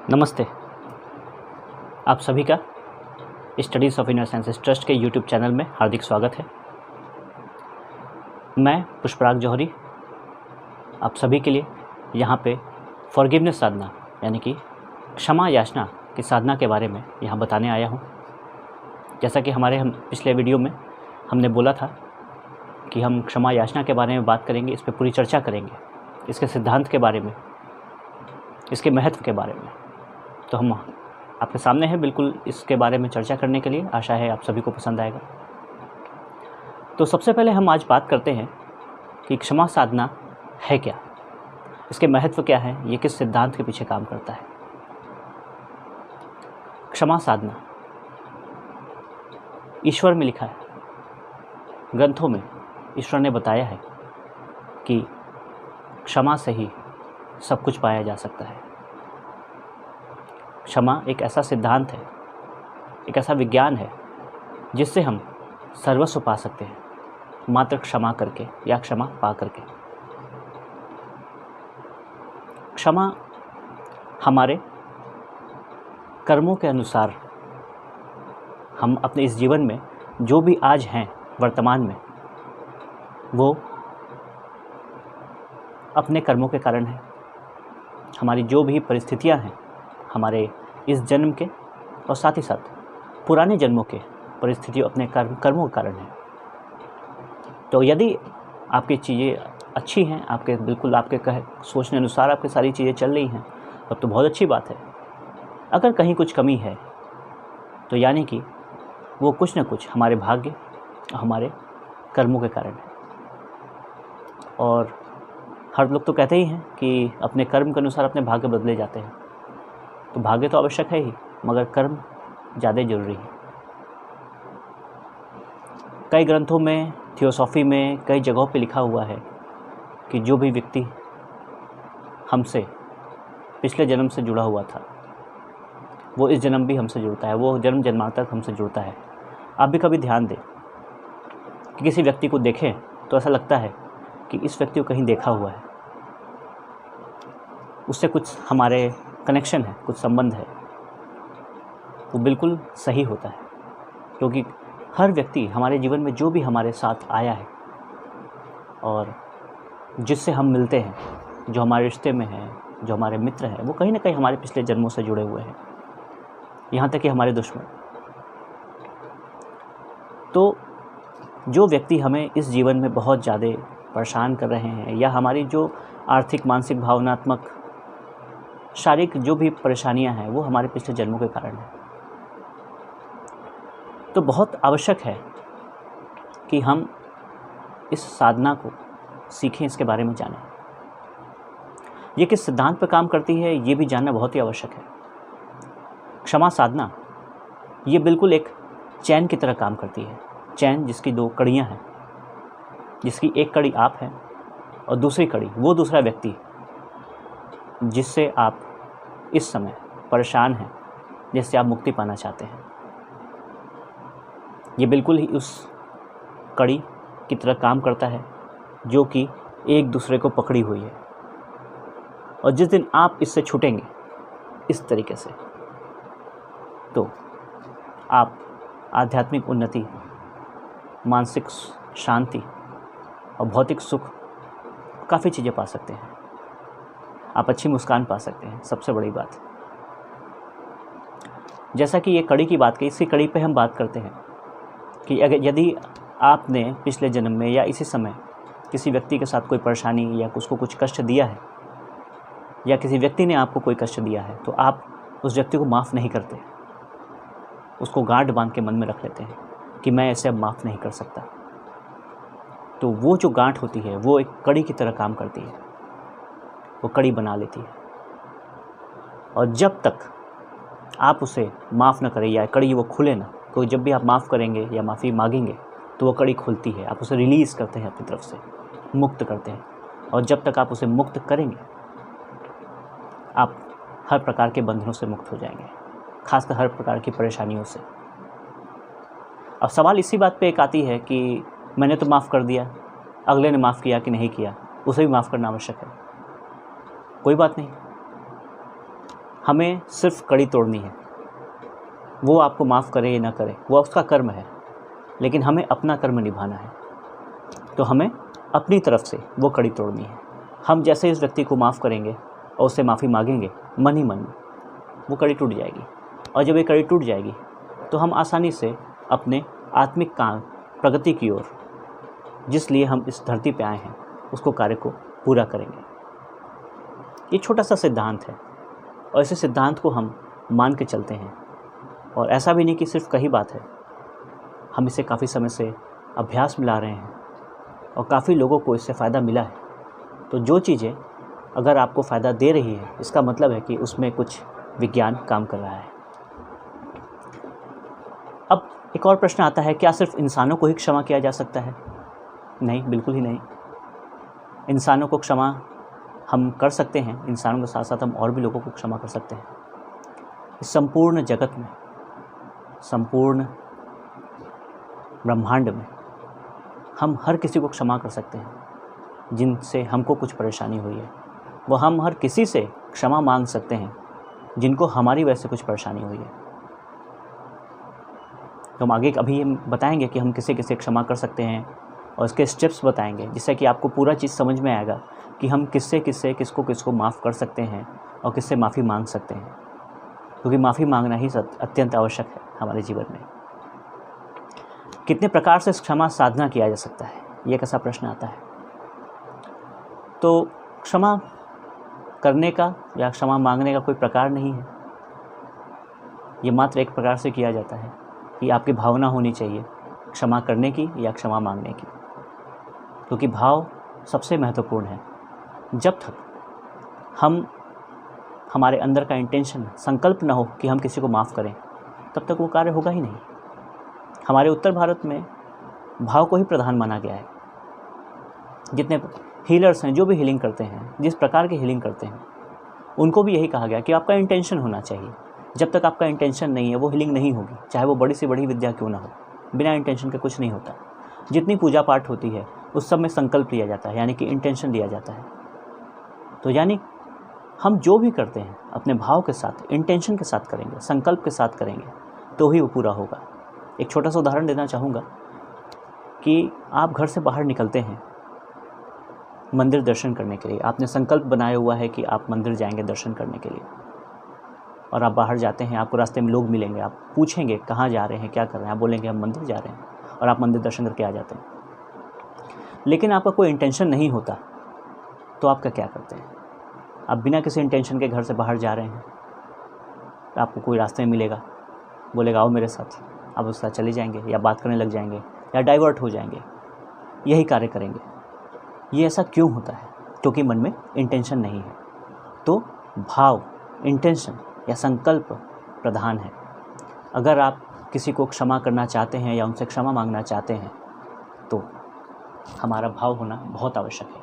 नमस्ते। आप सभी का studies of inner sciences trust के यूट्यूब चैनल में हार्दिक स्वागत है। मैं पुष्पराग जौहरी आप सभी के लिए यहाँ पे फॉरगिवनेस साधना यानी कि क्षमा याचना की साधना के बारे में यहाँ बताने आया हूँ। जैसा कि हम पिछले वीडियो में हमने बोला था कि हम क्षमा याचना के बारे में बात करेंगे, इस पर पूरी चर्चा करेंगे, इसके सिद्धांत के बारे में, इसके महत्व के बारे में। तो हम आपके सामने हैं बिल्कुल इसके बारे में चर्चा करने के लिए। आशा है आप सभी को पसंद आएगा। तो सबसे पहले हम आज बात करते हैं कि क्षमा साधना है क्या, इसके महत्व क्या है, ये किस सिद्धांत के पीछे काम करता है। क्षमा साधना ईश्वर में लिखा है, ग्रंथों में ईश्वर ने बताया है कि क्षमा से ही सब कुछ पाया जा सकता है। क्षमा एक ऐसा सिद्धांत है, एक ऐसा विज्ञान है जिससे हम सर्वस्व पा सकते हैं मात्र क्षमा करके या क्षमा पा करके। क्षमा हमारे कर्मों के अनुसार हम अपने इस जीवन में जो भी आज हैं वर्तमान में, वो अपने कर्मों के कारण है। हमारी जो भी परिस्थितियां हैं हमारे इस जन्म के और साथ ही साथ पुराने जन्मों के परिस्थितियों अपने कर्मों के कारण है। तो यदि आपकी चीज़ें अच्छी हैं, आपके बिल्कुल आपके सोचने अनुसार आपकी सारी चीज़ें चल रही हैं, तब तो बहुत अच्छी बात है। अगर कहीं कुछ कमी है तो यानी कि वो कुछ न कुछ हमारे भाग्य, हमारे कर्मों के कारण है। और हर लोग तो कहते ही हैं कि अपने कर्म के अनुसार अपने भाग्य बदले जाते हैं। तो भाग्य तो आवश्यक है ही, मगर कर्म ज़्यादा ज़रूरी है। कई ग्रंथों में, थियोसॉफी में, कई जगहों पे लिखा हुआ है कि जो भी व्यक्ति हमसे पिछले जन्म से जुड़ा हुआ था वो इस जन्म भी हमसे जुड़ता है, वो जन्म जन्मांतर हमसे जुड़ता है। आप भी कभी ध्यान दें कि किसी व्यक्ति को देखें तो ऐसा लगता है कि इस व्यक्ति को कहीं देखा हुआ है, उससे कुछ हमारे कनेक्शन है, कुछ संबंध है। वो बिल्कुल सही होता है, क्योंकि हर व्यक्ति हमारे जीवन में जो भी हमारे साथ आया है और जिससे हम मिलते हैं, जो हमारे रिश्ते में है, जो हमारे मित्र हैं, वो कहीं ना कहीं हमारे पिछले जन्मों से जुड़े हुए हैं, यहाँ तक कि हमारे दुश्मन। तो जो व्यक्ति हमें इस जीवन में बहुत ज़्यादा परेशान कर रहे हैं, या हमारी जो आर्थिक, मानसिक, भावनात्मक, शारीरिक जो भी परेशानियां हैं, वो हमारे पिछले जन्मों के कारण हैं। तो बहुत आवश्यक है कि हम इस साधना को सीखें, इसके बारे में जानें। ये किस सिद्धांत पर काम करती है, ये भी जानना बहुत ही आवश्यक है। क्षमा साधना ये बिल्कुल एक चैन की तरह काम करती है। चैन जिसकी दो कड़ियाँ हैं, जिसकी एक कड़ी आप हैं और दूसरी कड़ी वो दूसरा व्यक्ति जिससे आप इस समय परेशान हैं, जिससे आप मुक्ति पाना चाहते हैं। ये बिल्कुल ही उस कड़ी की तरह काम करता है जो कि एक दूसरे को पकड़ी हुई है। और जिस दिन आप इससे छूटेंगे इस तरीके से, तो आप आध्यात्मिक उन्नति, मानसिक शांति और भौतिक सुख, काफ़ी चीज़ें पा सकते हैं। आप अच्छी मुस्कान पा सकते हैं, सबसे बड़ी बात। जैसा कि ये कड़ी की बात की, इसी कड़ी पे हम बात करते हैं कि अगर यदि आपने पिछले जन्म में या इसी समय किसी व्यक्ति के साथ कोई परेशानी या उसको कुछ कष्ट दिया है, या किसी व्यक्ति ने आपको कोई कष्ट दिया है, तो आप उस व्यक्ति को माफ़ नहीं करते, उसको गांठ बांध के मन में रख लेते हैं कि मैं ऐसे अब माफ़ नहीं कर सकता। तो वो जो गांठ होती है वो एक कड़ी की तरह काम करती है, वो कड़ी बना लेती है। और जब तक आप उसे माफ़ न करें या कड़ी वो खुले ना, तो जब भी आप माफ़ करेंगे या माफ़ी मांगेंगे तो वो कड़ी खुलती है। आप उसे रिलीज़ करते हैं, अपनी तरफ से मुक्त करते हैं। और जब तक आप उसे मुक्त करेंगे, आप हर प्रकार के बंधनों से मुक्त हो जाएंगे, खासकर हर प्रकार की परेशानियों से। अब सवाल इसी बात पे एक आती है कि मैंने तो माफ़ कर दिया, अगले ने माफ़ किया कि नहीं किया, उसे भी माफ़ करना आवश्यक है। कोई बात नहीं, हमें सिर्फ कड़ी तोड़नी है। वो आपको माफ़ करे या ना करे, वो उसका कर्म है, लेकिन हमें अपना कर्म निभाना है। तो हमें अपनी तरफ से वो कड़ी तोड़नी है। हम जैसे इस व्यक्ति को माफ़ करेंगे और उससे माफ़ी मांगेंगे, मन ही मन में वो कड़ी टूट जाएगी। और जब ये कड़ी टूट जाएगी तो हम आसानी से अपने आत्मिक काम प्रगति की ओर, जिस लिए हम इस धरती पे आए हैं, उसको कार्य को पूरा करेंगे। ये छोटा सा सिद्धांत है और इसी सिद्धांत को हम मान के चलते हैं। और ऐसा भी नहीं कि सिर्फ कही बात है, हम इसे काफ़ी समय से अभ्यास में ला रहे हैं और काफ़ी लोगों को इससे फ़ायदा मिला है। तो जो चीज़ें अगर आपको फ़ायदा दे रही है, इसका मतलब है कि उसमें कुछ विज्ञान काम कर रहा है। अब एक और प्रश्न आता है, क्या सिर्फ इंसानों को ही क्षमा किया जा सकता है? नहीं, बिल्कुल ही नहीं। इंसानों को क्षमा हम कर सकते हैं, इंसानों के साथ साथ हम और भी लोगों को क्षमा कर सकते हैं। इस संपूर्ण जगत में, संपूर्ण ब्रह्मांड में हम हर किसी को क्षमा कर सकते हैं जिनसे हमको कुछ परेशानी हुई है। वो हम हर किसी से क्षमा मांग सकते हैं जिनको हमारी वजह से कुछ परेशानी हुई है। तो हम आगे अभी हम बताएंगे कि हम किसे किसे क्षमा कर सकते हैं और इसके स्टेप्स बताएंगे, जिससे कि आपको पूरा चीज़ समझ में आएगा कि हम किससे किससे किसको किसको माफ़ कर सकते हैं और किससे माफ़ी मांग सकते हैं। क्योंकि माफ़ी मांगना ही अत्यंत आवश्यक है हमारे जीवन में। कितने प्रकार से क्षमा साधना किया जा सकता है, ये कैसा प्रश्न आता है। तो क्षमा करने का या क्षमा मांगने का कोई प्रकार नहीं है। ये मात्र एक प्रकार से किया जाता है कि आपकी भावना होनी चाहिए क्षमा करने की या क्षमा मांगने की, क्योंकि भाव सबसे महत्वपूर्ण है। जब तक हमारे अंदर का इंटेंशन, संकल्प ना हो कि हम किसी को माफ़ करें, तब तक वो कार्य होगा ही नहीं। हमारे उत्तर भारत में भाव को ही प्रधान माना गया है। जितने हीलर्स हैं, जो भी हीलिंग करते हैं, जिस प्रकार की हीलिंग करते हैं, उनको भी यही कहा गया कि आपका इंटेंशन होना चाहिए। जब तक आपका इंटेंशन नहीं है, वो हीलिंग नहीं होगी, चाहे वो बड़ी से बड़ी विद्या क्यों ना हो। बिना इंटेंशन के कुछ नहीं होता। जितनी पूजा पाठ होती है उस सब में संकल्प लिया जाता है, यानी कि इंटेंशन लिया जाता है। तो यानी हम जो भी करते हैं अपने भाव के साथ, इंटेंशन के साथ करेंगे, संकल्प के साथ करेंगे, तो ही वो पूरा होगा। एक छोटा सा उदाहरण देना चाहूँगा कि आप घर से बाहर निकलते हैं मंदिर दर्शन करने के लिए। आपने संकल्प बनाया हुआ है कि आप मंदिर जाएंगे दर्शन करने के लिए, और आप बाहर जाते हैं। आपको रास्ते में लोग मिलेंगे, आप पूछेंगे कहाँ जा रहे हैं, क्या कर रहे हैं, आप बोलेंगे हम मंदिर जा रहे हैं, और आप मंदिर दर्शन करके आ जाते हैं। लेकिन आपका कोई इंटेंशन नहीं होता, तो आपका क्या करते हैं? आप बिना किसी इंटेंशन के घर से बाहर जा रहे हैं, आपको कोई रास्ते में मिलेगा, बोलेगा आओ मेरे साथ, आप उसके साथ चले जाएंगे या बात करने लग जाएंगे या डाइवर्ट हो जाएंगे, यही कार्य करेंगे। ये ऐसा क्यों होता है? क्योंकि मन में इंटेंशन नहीं है। तो भाव, इंटेंशन या संकल्प प्रधान है। अगर आप किसी को क्षमा करना चाहते हैं या उनसे क्षमा मांगना चाहते हैं, तो हमारा भाव होना बहुत आवश्यक है,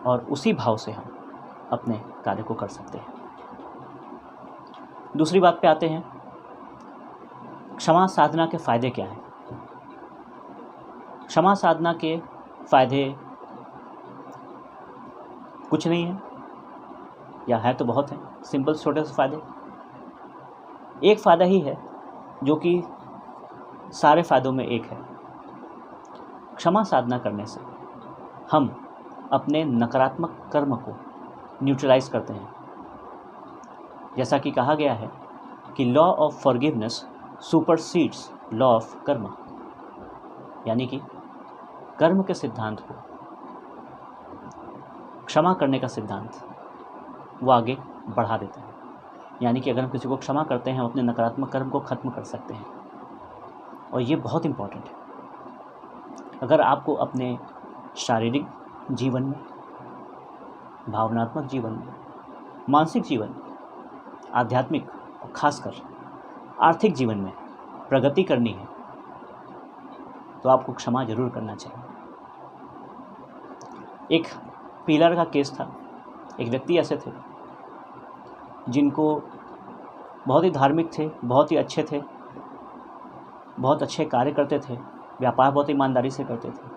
और उसी भाव से हम अपने कार्य को कर सकते हैं। दूसरी बात पे आते हैं, क्षमा साधना के फ़ायदे क्या हैं? क्षमा साधना के फ़ायदे कुछ नहीं है, या है तो बहुत है, सिंपल छोटे से फ़ायदे। एक फ़ायदा ही है जो कि सारे फ़ायदों में एक है। क्षमा साधना करने से हम अपने नकारात्मक कर्म को न्यूट्रलाइज करते हैं। जैसा कि कहा गया है कि law of forgiveness supersedes law of karma, यानी कि कर्म के सिद्धांत को, क्षमा करने का सिद्धांत, वो आगे बढ़ा देता है। यानी कि अगर हम किसी को क्षमा करते हैं, हम अपने नकारात्मक कर्म को ख़त्म कर सकते हैं, और ये बहुत इम्पॉर्टेंट है। अगर आपको अपने शारीरिक जीवन में, भावनात्मक जीवन में, मानसिक जीवन में, आध्यात्मिक और खासकर आर्थिक जीवन में प्रगति करनी है, तो आपको क्षमा जरूर करना चाहिए। एक पीलर का केस था। एक व्यक्ति ऐसे थे जिनको बहुत ही धार्मिक थे, बहुत ही अच्छे थे, बहुत अच्छे कार्य करते थे, व्यापार बहुत ईमानदारी से करते थे,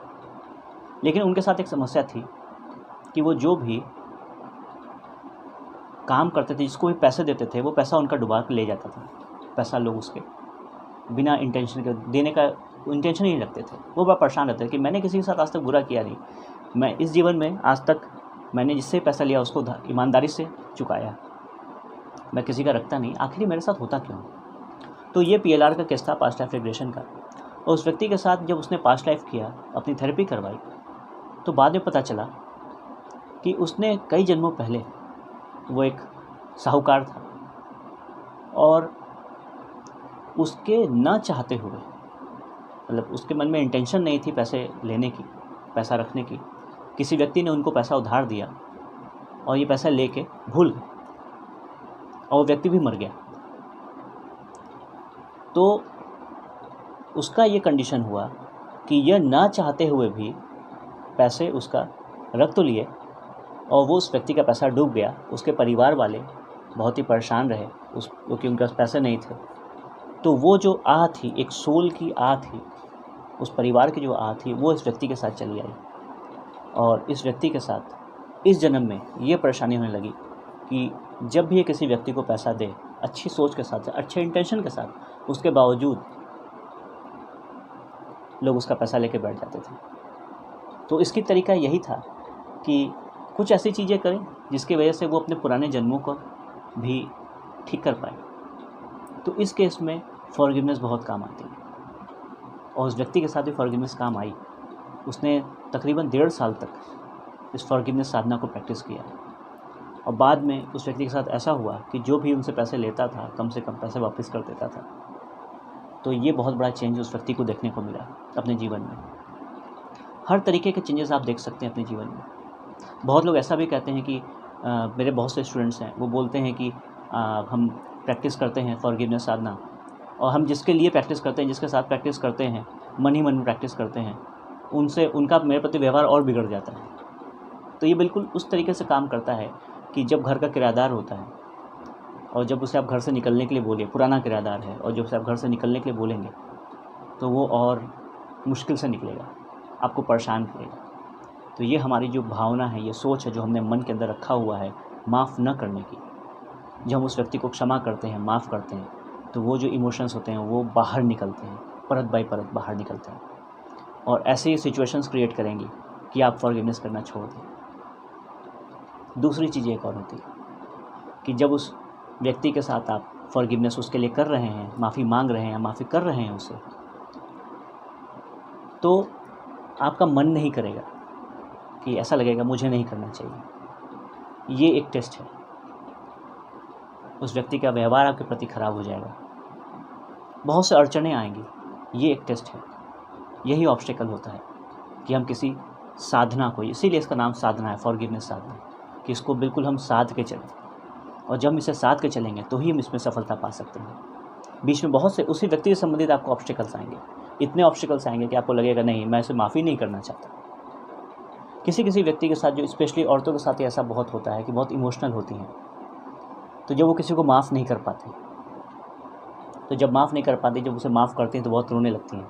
लेकिन उनके साथ एक समस्या थी कि वो जो भी काम करते थे, जिसको भी पैसे देते थे, वो पैसा उनका डुबा के ले जाता था। पैसा लोग उसके बिना इंटेंशन के देने का इंटेंशन ही रखते थे। वो बड़ा परेशान रहते थे कि मैंने किसी के साथ आज तक बुरा किया नहीं, मैं इस जीवन में आज तक मैंने जिससे पैसा लिया उसको ईमानदारी से चुकाया, मैं किसी का रखता नहीं, आखिर मेरे साथ होता क्यों। तो ये PLR का केस था, पास्ट लाइफ रिग्रेशन का। और उस व्यक्ति के साथ जब उसने पास्ट लाइफ किया, अपनी थेरेपी करवाई, तो बाद में पता चला कि उसने कई जन्मों पहले वो एक साहूकार था और उसके ना चाहते हुए, मतलब उसके मन में इंटेंशन नहीं थी पैसे लेने की, पैसा रखने की, किसी व्यक्ति ने उनको पैसा उधार दिया और ये पैसा लेके भूल गए और वो व्यक्ति भी मर गया। तो उसका ये कंडीशन हुआ कि यह ना चाहते हुए भी पैसे उसका रख तो लिए और वो उस व्यक्ति का पैसा डूब गया। उसके परिवार वाले बहुत ही परेशान रहे क्योंकि उनके पास पैसे नहीं थे। तो वो जो आह थी, एक सोल की आह थी, उस परिवार की जो आह थी, वो इस व्यक्ति के साथ चली आई और इस व्यक्ति के साथ इस जन्म में ये परेशानी होने लगी कि जब भी ये किसी व्यक्ति को पैसा दे, अच्छी सोच के साथ, अच्छे इंटेंशन के साथ, उसके बावजूद लोग उसका पैसा लेके बैठ जाते थे। तो इसकी तरीका यही था कि कुछ ऐसी चीज़ें करें जिसकी वजह से वो अपने पुराने जन्मों को भी ठीक कर पाए। तो इस केस में फॉरगिवनेस बहुत काम आती है और उस व्यक्ति के साथ भी फॉरगिवनेस काम आई। उसने तकरीबन 1.5 साल तक इस फॉरगिवनेस साधना को प्रैक्टिस किया और बाद में उस व्यक्ति के साथ ऐसा हुआ कि जो भी उनसे पैसे लेता था, कम से कम पैसे वापस कर देता था। तो ये बहुत बड़ा चेंज उस व्यक्ति को देखने को मिला अपने जीवन में। हर तरीके के चेंजेस आप देख सकते हैं अपने जीवन में। बहुत लोग ऐसा भी कहते हैं कि मेरे बहुत से स्टूडेंट्स हैं, वो बोलते हैं कि हम प्रैक्टिस करते हैं फॉरगिवनेस साधना और हम जिसके लिए प्रैक्टिस करते हैं, जिसके साथ प्रैक्टिस करते हैं, मन ही मन में प्रैक्टिस करते हैं, उनसे उनका मेरे प्रति व्यवहार और बिगड़ जाता है। तो ये बिल्कुल उस तरीके से काम करता है कि जब घर का किराएदार होता है और जब उसे आप घर से निकलने के लिए बोलिए, पुराना किराएदार है, और जब उसे आप घर से निकलने के लिए बोलेंगे तो वो और मुश्किल से निकलेगा, आपको परेशान करेगा। तो ये हमारी जो भावना है, ये सोच है जो हमने मन के अंदर रखा हुआ है माफ़ न करने की, जब हम उस व्यक्ति को क्षमा करते हैं, माफ़ करते हैं, तो वो जो इमोशंस होते हैं वो बाहर निकलते हैं, परत बाई परत बाहर निकलते हैं और ऐसे ही सिचुएशंस क्रिएट करेंगी कि आप फॉरगिवनेस करना छोड़ दें। दूसरी चीज़ एक और होती है कि जब उस व्यक्ति के साथ आप फॉरगिवनेस उसके लिए कर रहे हैं, माफ़ी मांग रहे हैं, माफ़ी कर रहे हैं उसे, तो आपका मन नहीं करेगा कि ऐसा लगेगा मुझे नहीं करना चाहिए। ये एक टेस्ट है। उस व्यक्ति का व्यवहार आपके प्रति ख़राब हो जाएगा, बहुत से अड़चनें आएंगी। ये एक टेस्ट है। यही ऑब्स्टेकल होता है कि हम किसी साधना को, इसीलिए इसका नाम साधना है, फॉरगिवनेस साधना, कि इसको बिल्कुल हम साध के चलें और जब हम इसे साध के चलेंगे तो ही हम इसमें सफलता पा सकते हैं। बीच में बहुत से उसी व्यक्ति से संबंधित आपको ऑब्स्टेकल्स आएंगे, इतने ऑब्स्टेकल्स आएंगे कि आपको लगेगा नहीं, मैं इसे माफ़ी नहीं करना चाहता। किसी किसी व्यक्ति के साथ, जो स्पेशली औरतों के साथ ऐसा बहुत होता है कि बहुत इमोशनल होती हैं, तो जब वो किसी को माफ़ नहीं कर पाती, तो जब माफ़ नहीं कर पाती, जब उसे माफ़ करती हैं तो बहुत रोने लगती हैं,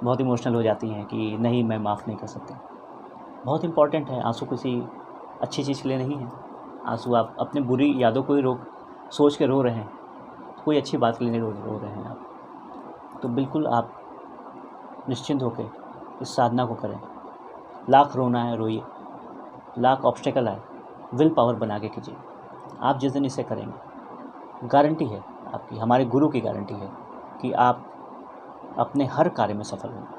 बहुत इमोशनल हो जाती हैं कि नहीं, मैं माफ़ नहीं कर सकती। बहुत इंपॉर्टेंट है, आंसू किसी अच्छी चीज़ के लिए नहीं है। आंसू आप अपने बुरी यादों को ही सोच के रो रहे हैं, कोई अच्छी बात के लिए नहीं रो रहे हैं आप। तो बिल्कुल आप निश्चिंत होकर इस साधना को करें। लाख रोना है रोइए, लाख ऑब्स्टेकल आए, विल पावर बना के कीजिए। आप जिस दिन इसे करेंगे, गारंटी है आपकी, हमारे गुरु की गारंटी है कि आप अपने हर कार्य में सफल होंगे।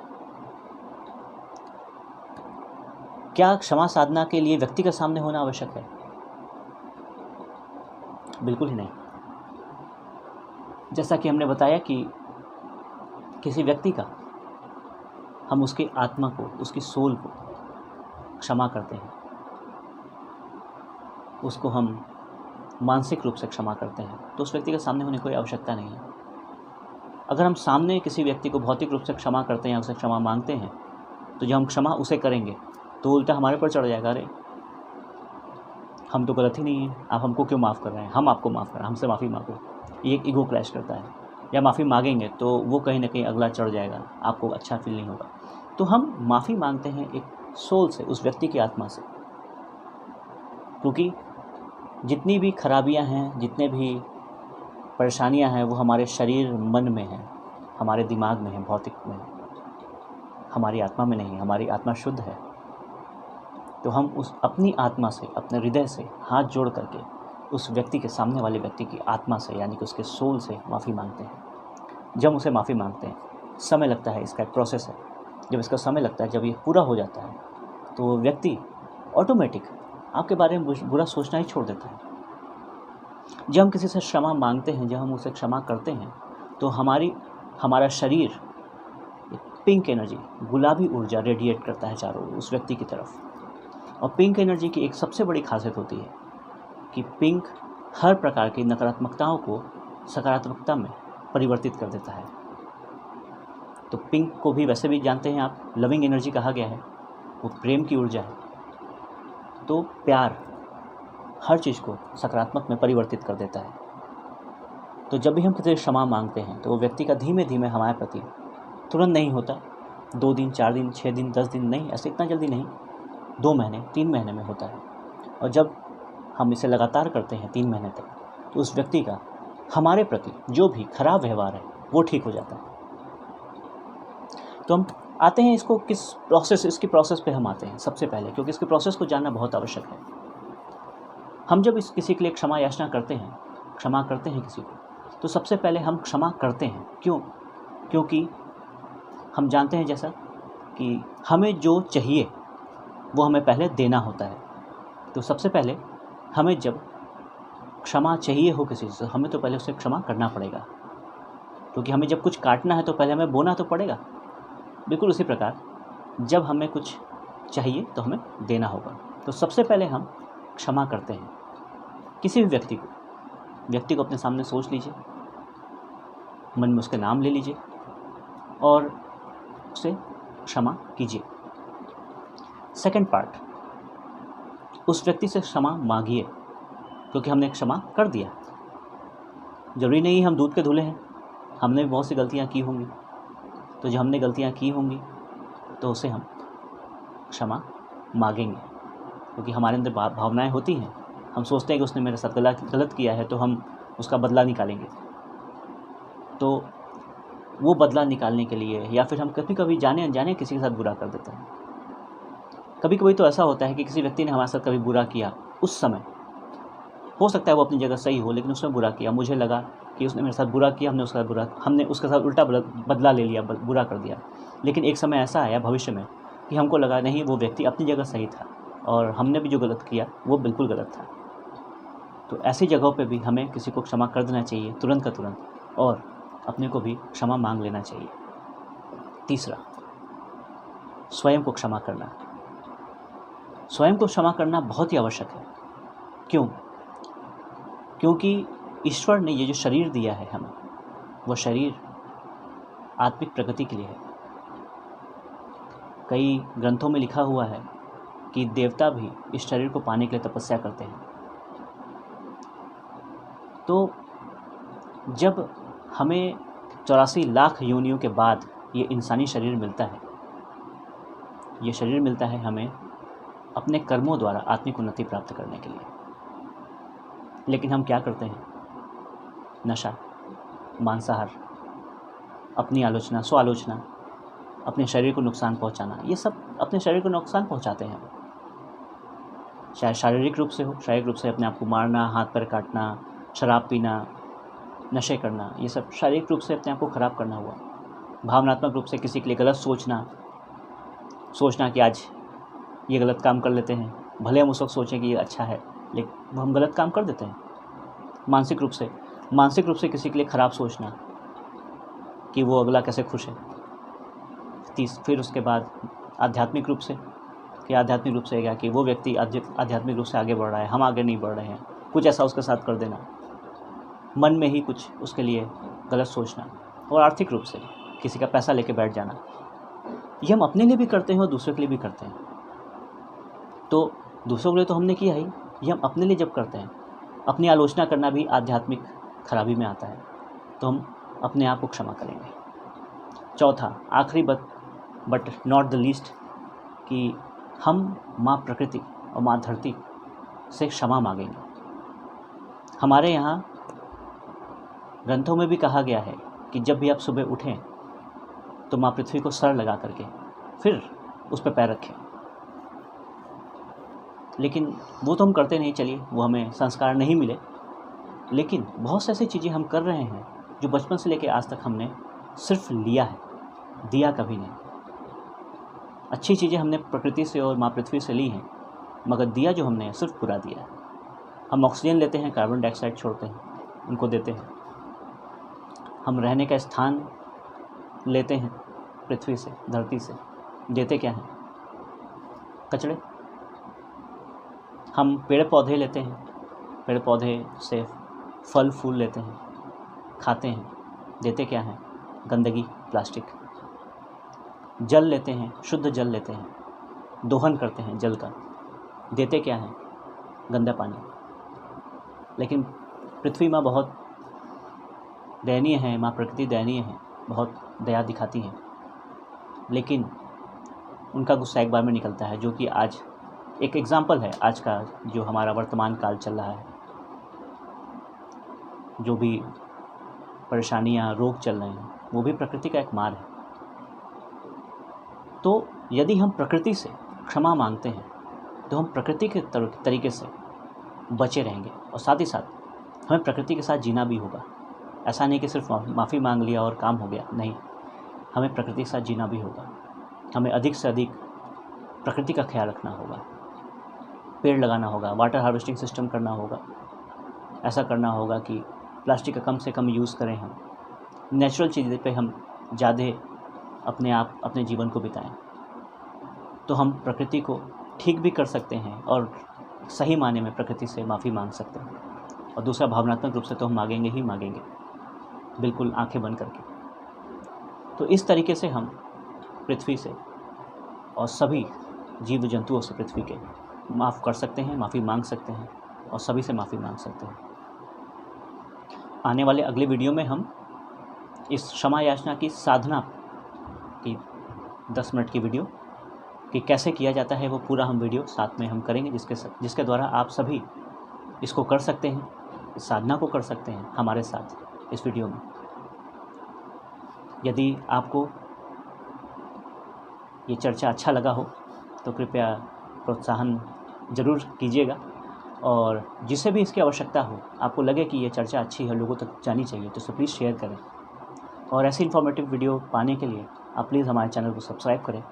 क्या क्षमा साधना के लिए व्यक्ति के सामने होना आवश्यक है? बिल्कुल ही नहीं। जैसा कि हमने बताया कि किसी व्यक्ति का हम उसकी आत्मा को, उसकी सोल को क्षमा करते हैं, उसको हम मानसिक रूप से क्षमा करते हैं, तो उस व्यक्ति के सामने होने की कोई आवश्यकता नहीं है। अगर हम सामने किसी व्यक्ति को भौतिक रूप से क्षमा करते हैं, उसे क्षमा मांगते हैं, तो जब हम क्षमा उसे करेंगे तो उल्टा हमारे पर चढ़ जाएगा, अरे हम तो गलत ही नहीं है, आप हमको क्यों माफ़ कर रहे हैं, हम आपको माफ़ कर रहे हैं, हमसे माफ़ी मांगो। ये एक ईगो क्लैश करता है। या माफ़ी मांगेंगे तो वो कहीं ना कहीं अगला चढ़ जाएगा, आपको अच्छा फील नहीं होगा। तो हम माफ़ी मांगते हैं एक सोल से, उस व्यक्ति की आत्मा से, क्योंकि जितनी भी खराबियां हैं, जितने भी परेशानियां हैं, वो हमारे शरीर मन में हैं, हमारे दिमाग में हैं, भौतिक में हैं, हमारी आत्मा में नहीं। हमारी आत्मा शुद्ध है। तो हम उस अपनी आत्मा से, अपने हृदय से हाथ जोड़ करके उस व्यक्ति के, सामने वाले व्यक्ति की आत्मा से, यानी कि उसके सोल से माफ़ी मांगते हैं। जब उसे माफ़ी मांगते हैं, समय लगता है, इसका एक प्रोसेस है। जब इसका समय लगता है, जब ये पूरा हो जाता है, तो वो व्यक्ति ऑटोमेटिक आपके बारे में बुरा सोचना ही छोड़ देता है। जब हम किसी से क्षमा मांगते हैं, जब हम उसे क्षमा करते हैं, तो हमारा शरीर पिंक एनर्जी, गुलाबी ऊर्जा रेडिएट करता है चारों ओर उस व्यक्ति की तरफ। और पिंक एनर्जी की एक सबसे बड़ी खासियत होती है कि पिंक हर प्रकार की नकारात्मकताओं को सकारात्मकता में परिवर्तित कर देता है। तो पिंक को भी वैसे भी जानते हैं आप, लविंग एनर्जी कहा गया है, वो प्रेम की ऊर्जा है। तो प्यार हर चीज़ को सकारात्मक में परिवर्तित कर देता है। तो जब भी हम किसी से क्षमा मांगते हैं, तो वो व्यक्ति का धीमे धीमे हमारे प्रति, तुरंत नहीं होता, 2 दिन, 4 दिन, 6 दिन, 10 दिन नहीं, ऐसे इतना जल्दी नहीं, 2 महीने, 3 महीने में होता है। और जब हम इसे लगातार करते हैं 3 महीने तक, तो उस व्यक्ति का हमारे प्रति जो भी खराब व्यवहार है वो ठीक हो जाता है। तो हम आते हैं इसकी प्रोसेस पे हम आते हैं सबसे पहले, क्योंकि इसके प्रोसेस को जानना बहुत आवश्यक है। हम जब किसी के लिए क्षमा याचना करते हैं, क्षमा करते हैं किसी को, तो सबसे पहले हम क्षमा करते हैं। क्यों? क्योंकि हम जानते हैं जैसा कि हमें जो चाहिए वो हमें पहले देना होता है। तो सबसे पहले हमें जब क्षमा चाहिए हो किसी से, हमें तो पहले उसे क्षमा करना पड़ेगा। क्योंकि हमें जब कुछ काटना है तो पहले हमें बोना तो पड़ेगा। बिल्कुल उसी प्रकार जब हमें कुछ चाहिए तो हमें देना होगा। तो सबसे पहले हम क्षमा करते हैं किसी भी व्यक्ति को अपने सामने सोच लीजिए, मन में उसके नाम ले लीजिए और उसे क्षमा कीजिए। सेकंड पार्ट, उस व्यक्ति से क्षमा मांगिए, क्योंकि हमने क्षमा कर दिया। जरूरी नहीं हम दूध के धुले हैं, हमने भी बहुत सी गलतियां की होंगी। तो जब हमने गलतियां की होंगी तो उसे हम क्षमा मांगेंगे, क्योंकि हमारे अंदर भावनाएं होती हैं। हम सोचते हैं कि उसने मेरे साथ गलत किया है, तो हम उसका बदला निकालेंगे। तो वो बदला निकालने के लिए, या फिर हम कभी कभी जाने अनजाने किसी के साथ बुरा कर देते हैं। कभी कभी तो ऐसा होता है कि किसी व्यक्ति ने हमारे साथ कभी बुरा किया, उस समय हो सकता है वो अपनी जगह सही हो, लेकिन उसने बुरा किया, मुझे लगा कि उसने मेरे साथ बुरा किया, हमने उसके साथ उल्टा बदला ले लिया, बुरा कर दिया। लेकिन एक समय ऐसा आया भविष्य में कि हमको लगा नहीं, वो व्यक्ति अपनी जगह सही था और हमने भी जो गलत किया वो बिल्कुल गलत था। तो ऐसी जगहों पे भी हमें किसी को क्षमा कर देना चाहिए तुरंत का तुरंत, और अपने को भी क्षमा मांग लेना चाहिए। तीसरा, स्वयं को क्षमा करना। स्वयं को क्षमा करना बहुत ही आवश्यक है। क्यों? क्योंकि ईश्वर ने ये जो शरीर दिया है हमें, वो शरीर आत्मिक प्रगति के लिए है। कई ग्रंथों में लिखा हुआ है कि देवता भी इस शरीर को पाने के लिए तपस्या करते हैं। तो जब हमें 84 लाख योनियों के बाद ये इंसानी शरीर मिलता है, ये शरीर मिलता है हमें अपने कर्मों द्वारा आत्मिक उन्नति प्राप्त करने के लिए। लेकिन हम क्या करते हैं? नशा, मांसाहार, अपनी आलोचना, स्व आलोचना, अपने शरीर को नुकसान पहुंचाना, ये सब अपने शरीर को नुकसान पहुंचाते हैं। चाहे शारीरिक रूप से हो, शारीरिक रूप से अपने आप को मारना, हाथ पैर काटना, शराब पीना, नशे करना, ये सब शारीरिक रूप से अपने आप को ख़राब करना हुआ। भावनात्मक रूप से किसी के लिए गलत सोचना कि आज ये गलत काम कर लेते हैं, भले हम उस वक्त सोचें कि ये अच्छा है, लेकिन हम गलत काम कर देते हैं। मानसिक रूप से किसी के लिए ख़राब सोचना कि वो अगला कैसे खुश है। फिर उसके बाद आध्यात्मिक रूप से क्या कि वो व्यक्ति आध्यात्मिक रूप से आगे बढ़ रहा है, हम आगे नहीं बढ़ रहे हैं, कुछ ऐसा उसके साथ कर देना, मन में ही कुछ उसके लिए गलत सोचना। और आर्थिक रूप से किसी का पैसा लेके बैठ जाना, ये हम अपने लिए भी करते हैं और दूसरों के लिए भी करते हैं। तो दूसरों के लिए तो हमने किया ही, ये हम अपने लिए जब करते हैं, अपनी आलोचना करना भी आध्यात्मिक खराबी में आता है, तो हम अपने आप को क्षमा करेंगे। चौथा, आखिरी बट नॉट द लीस्ट, कि हम माँ प्रकृति और माँ धरती से क्षमा मांगेंगे। हमारे यहाँ ग्रंथों में भी कहा गया है कि जब भी आप सुबह उठें तो माँ पृथ्वी को सर लगा करके फिर उस पर पैर रखें। लेकिन वो तो हम करते नहीं, चलिए, वो हमें संस्कार नहीं मिले। लेकिन बहुत से ऐसी चीज़ें हम कर रहे हैं जो बचपन से लेकर आज तक हमने सिर्फ लिया है, दिया कभी नहीं। अच्छी चीज़ें हमने प्रकृति से और माँ पृथ्वी से ली हैं, मगर दिया जो हमने सिर्फ बुरा दिया है। हम ऑक्सीजन लेते हैं, कार्बन डाइऑक्साइड छोड़ते हैं, उनको देते हैं। हम रहने का स्थान लेते हैं पृथ्वी से, धरती से, देते क्या हैं? कचड़े। हम पेड़ पौधे लेते हैं, पेड़ पौधे से फल फूल लेते हैं, खाते हैं, देते क्या हैं? गंदगी, प्लास्टिक। जल लेते हैं, शुद्ध जल लेते हैं, दोहन करते हैं जल का, देते क्या हैं? गंदा पानी। लेकिन पृथ्वी माँ बहुत दयनीय है, माँ प्रकृति दयनीय है, बहुत दया दिखाती है, लेकिन उनका गुस्सा एक बार में निकलता है, जो कि आज एक एग्ज़ाम्पल है। आज का जो हमारा वर्तमान काल चल रहा है, जो भी परेशानियाँ, रोग चल रहे हैं, वो भी प्रकृति का एक मार है। तो यदि हम प्रकृति से क्षमा मांगते हैं तो हम प्रकृति के तरीके से बचे रहेंगे, और साथ ही साथ हमें प्रकृति के साथ जीना भी होगा। ऐसा नहीं कि सिर्फ माफ़ी मांग लिया और काम हो गया, नहीं, हमें प्रकृति के साथ जीना भी होगा। हमें अधिक से अधिक प्रकृति का ख्याल रखना होगा, पेड़ लगाना होगा, वाटर हार्वेस्टिंग सिस्टम करना होगा, ऐसा करना होगा कि प्लास्टिक का कम से कम यूज़ करें, हम नेचुरल चीज़ों पे हम ज़्यादा अपने जीवन को बिताएं। तो हम प्रकृति को ठीक भी कर सकते हैं और सही मायने में प्रकृति से माफ़ी मांग सकते हैं। और दूसरा, भावनात्मक रूप से तो हम मांगेंगे ही मांगेंगे, बिल्कुल आंखें बंद करके। तो इस तरीके से हम पृथ्वी से और सभी जीव जंतुओं से पृथ्वी के माफ़ कर सकते हैं, माफ़ी मांग सकते हैं, और सभी से माफ़ी मांग सकते हैं। आने वाले अगले वीडियो में हम इस क्षमा याचना की साधना की 10 मिनट की वीडियो कि कैसे किया जाता है, वो पूरा हम वीडियो साथ में हम करेंगे, जिसके द्वारा आप सभी इसको कर सकते हैं, इस साधना को कर सकते हैं हमारे साथ इस वीडियो में। यदि आपको ये चर्चा अच्छा लगा हो तो कृपया प्रोत्साहन ज़रूर कीजिएगा, और जिसे भी इसकी आवश्यकता हो, आपको लगे कि ये चर्चा अच्छी है, लोगों तक जानी चाहिए, तो इसे प्लीज़ शेयर करें। और ऐसी इन्फॉर्मेटिव वीडियो पाने के लिए आप प्लीज़ हमारे चैनल को सब्सक्राइब करें,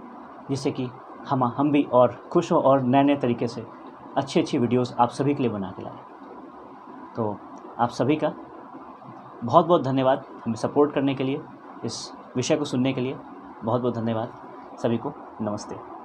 जिससे कि हम भी और खुश हों और नए नए तरीके से अच्छी वीडियोस आप सभी के लिए बना के लाएँ। तो आप सभी का बहुत बहुत धन्यवाद हमें सपोर्ट करने के लिए, इस विषय को सुनने के लिए बहुत बहुत धन्यवाद। सभी को नमस्ते।